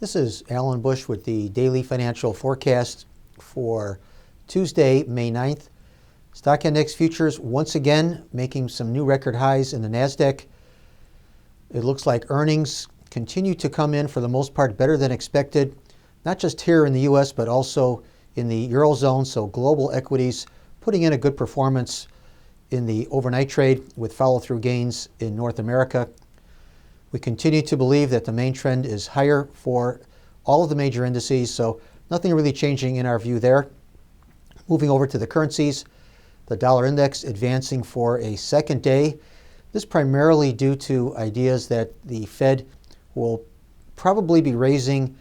This is Alan Bush with the Daily Financial Forecast for Tuesday, May 9th. Stock index futures once again making some new record highs in the NASDAQ. It looks like earnings continue to come in for the most part better than expected, not just here in the U.S., but also in the Eurozone. So global equities putting in a good performance in the overnight trade with follow-through gains in North America. We continue to believe that the main trend is higher for all of the major indices, so nothing really changing in our view there. Moving over to the currencies, the dollar index advancing for a second day. This primarily due to ideas that the Fed will probably be raising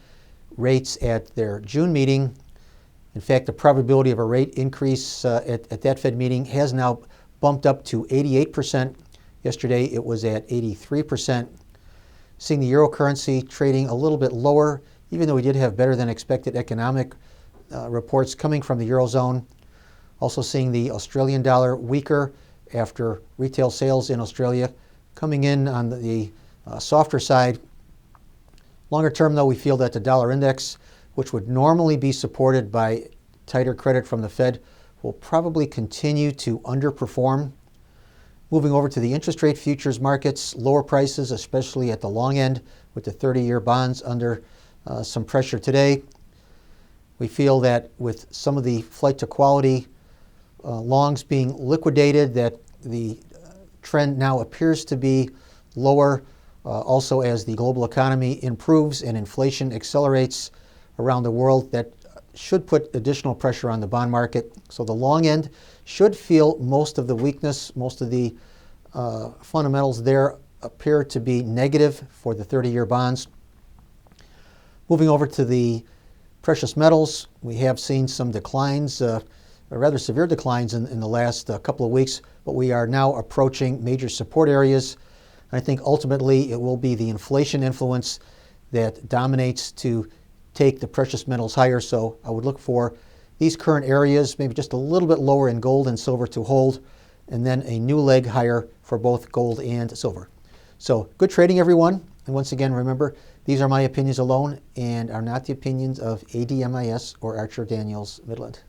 rates at their June meeting. In fact, the probability of a rate increase at that Fed meeting has now bumped up to 88%. Yesterday it was at 83%. Seeing the euro currency trading a little bit lower, even though we did have better than expected economic reports coming from the Eurozone. Also seeing the Australian dollar weaker after retail sales in Australia coming in on the softer side. Longer term, though, we feel that the dollar index, which would normally be supported by tighter credit from the Fed, will probably continue to underperform. Moving over to the interest rate futures markets, lower prices, especially at the long end, with the 30-year bonds under some pressure today. We feel that with some of the flight to quality longs being liquidated, that the trend now appears to be lower. Also, as the global economy improves and inflation accelerates around the world, that should put additional pressure on the bond market. So the long end should feel most of the weakness. Most of the fundamentals there appear to be negative for the 30-year bonds. Moving over to the precious metals, we have seen some declines, rather severe declines in the last couple of weeks, but we are now approaching major support areas. I think ultimately it will be the inflation influence that dominates to take the precious metals higher. So I would look for these current areas, maybe just a little bit lower in gold and silver to hold, and then a new leg higher for both gold and silver. So good trading, everyone. And once again, remember, these are my opinions alone and are not the opinions of ADMIS or Archer Daniels Midland.